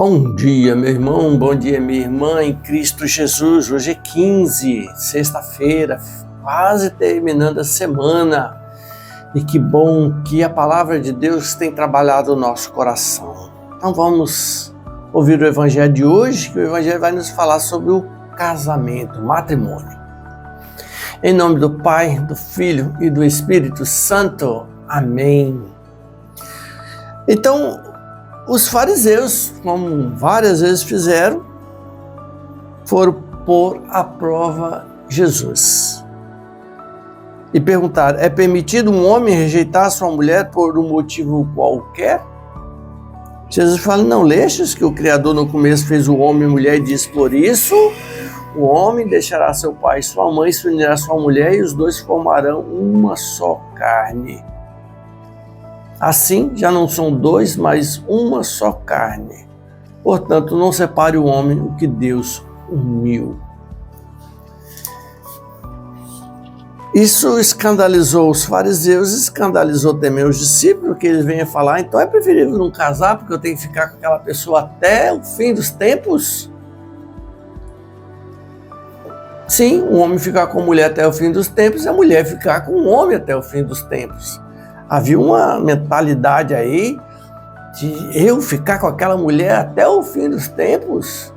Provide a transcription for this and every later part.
Bom dia, meu irmão, bom dia, minha irmã em Cristo Jesus. Hoje é 15, sexta-feira, quase terminando a semana. E que bom que a palavra de Deus tem trabalhado o nosso coração. Então vamos ouvir o evangelho de hoje, que o evangelho vai nos falar sobre o casamento, o matrimônio. Em nome do Pai, do Filho e do Espírito Santo. Amém. Então, os fariseus, como várias vezes fizeram, foram pôr à prova Jesus. E perguntaram: é permitido um homem rejeitar sua mulher por um motivo qualquer? Jesus fala: não lestes que o Criador no começo fez o homem e a mulher e disse: por isso o homem deixará seu pai e sua mãe, se unirá a sua mulher e os dois formarão uma só carne. Assim, já não são dois, mas uma só carne. Portanto, não separe o homem o que Deus uniu. Isso escandalizou os fariseus, escandalizou também os discípulos, que eles vêm falar: então é preferível não casar porque eu tenho que ficar com aquela pessoa até o fim dos tempos? Sim, o homem ficar com a mulher até o fim dos tempos e a mulher ficar com o homem até o fim dos tempos. Havia uma mentalidade aí de eu ficar com aquela mulher até o fim dos tempos.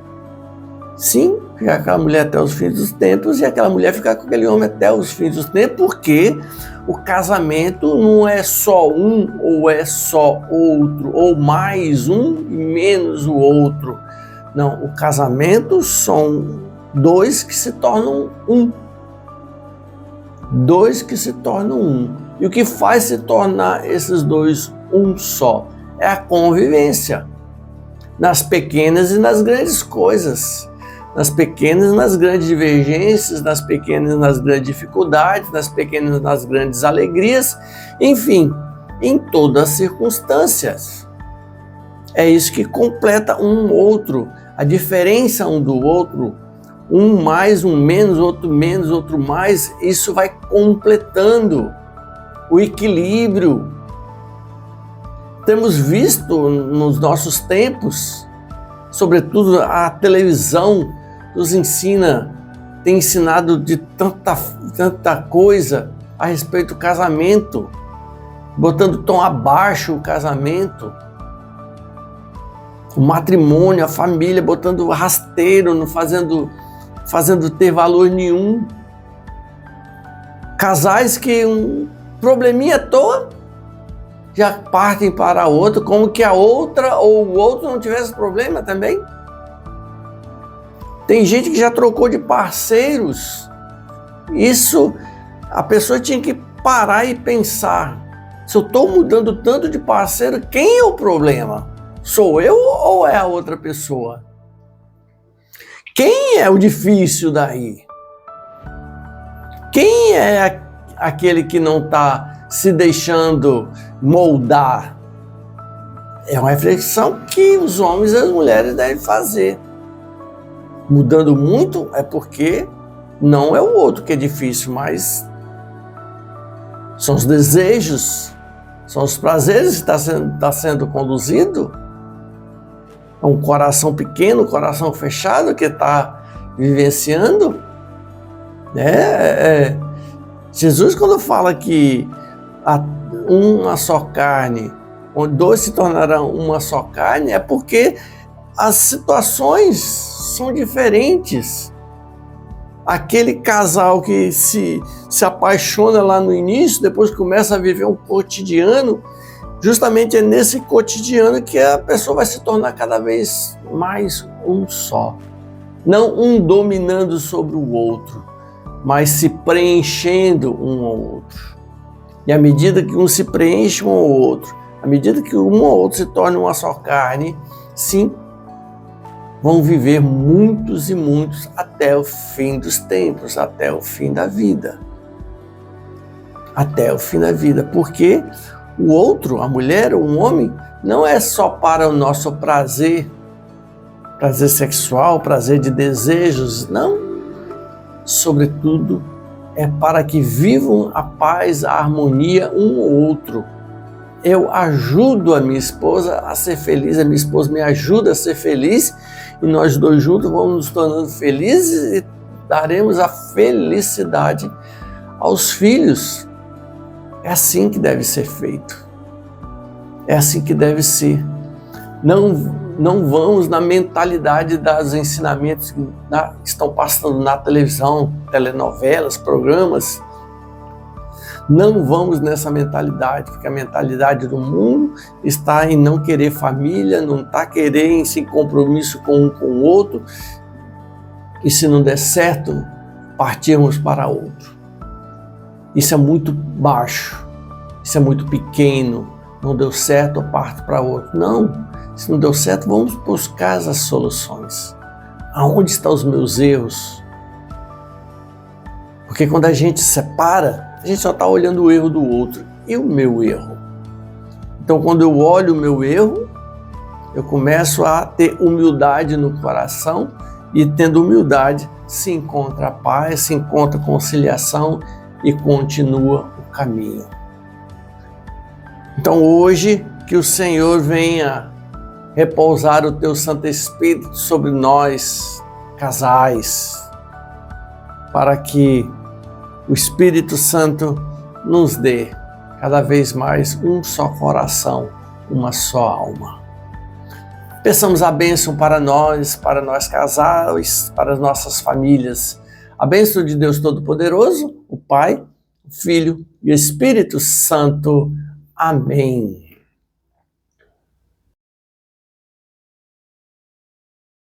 Sim, ficar com aquela mulher até os fins dos tempos e aquela mulher ficar com aquele homem até os fins dos tempos, porque o casamento não é só um ou é só outro, ou mais um e menos o outro. Não, o casamento são dois que se tornam um. Dois que se tornam um. E o que faz se tornar esses dois um só é a convivência, nas pequenas e nas grandes coisas, nas pequenas e nas grandes divergências, nas pequenas e nas grandes dificuldades, nas pequenas e nas grandes alegrias, enfim, em todas as circunstâncias. É isso que completa um outro, a diferença um do outro, um mais, um menos, outro mais, isso vai completando o equilíbrio. Temos visto nos nossos tempos, sobretudo a televisão nos ensina, tem ensinado de tanta coisa a respeito do casamento, botando tom abaixo o casamento, o matrimônio, a família, botando rasteiro, não fazendo ter valor nenhum. Casais que um probleminha à toa já partem para a outra, como que a outra ou o outro não tivesse problema também. Tem gente que já trocou de parceiros. Isso, a pessoa tinha que parar e pensar: se eu estou mudando tanto de parceiro, quem é o problema? Sou eu ou é a outra pessoa? Quem é o difícil daí? Quem é aquele que não está se deixando moldar? É uma reflexão que os homens e as mulheres devem fazer. Mudando muito é porque não é o outro que é difícil, mas são os desejos, são os prazeres que está sendo conduzido. É um coração pequeno, um coração fechado que está vivenciando. Jesus, quando fala que uma só carne, onde dois se tornarão uma só carne, é porque as situações são diferentes. Aquele casal que se apaixona lá no início, depois começa a viver um cotidiano, justamente é nesse cotidiano que a pessoa vai se tornar cada vez mais um só. Não um dominando sobre o outro, mas se preenchendo um ao outro. E à medida que um se preenche um ao outro, à medida que um ao outro se torna uma só carne, sim, vão viver muitos e muitos até o fim dos tempos, até o fim da vida. Até o fim da vida, porque o outro, a mulher ou o homem, não é só para o nosso prazer sexual, prazer de desejos, não. Sobretudo, é para que vivam a paz, a harmonia um ao outro, eu ajudo a minha esposa a ser feliz, a minha esposa me ajuda a ser feliz, e nós dois juntos vamos nos tornando felizes e daremos a felicidade aos filhos. É assim que deve ser feito. É assim que deve ser. Não vamos na mentalidade dos ensinamentos que estão passando na televisão, telenovelas, programas. Não vamos nessa mentalidade, porque a mentalidade do mundo está em não querer família, não está querendo esse compromisso com um com o outro, e se não der certo, partirmos para outro. Isso é muito baixo, isso é muito pequeno, não deu certo, eu parto para outro. Não, se não deu certo, vamos buscar as soluções. Aonde estão os meus erros? Porque quando a gente separa, a gente só está olhando o erro do outro e o meu erro. Então, quando eu olho o meu erro, eu começo a ter humildade no coração, e tendo humildade se encontra a paz, se encontra a conciliação e continua o caminho. Então, hoje, que o Senhor venha repousar o teu Santo Espírito sobre nós, casais, para que o Espírito Santo nos dê cada vez mais um só coração, uma só alma. Peçamos a bênção para nós casais, para as nossas famílias. A bênção de Deus Todo-Poderoso, o Pai, o Filho e o Espírito Santo. Amém.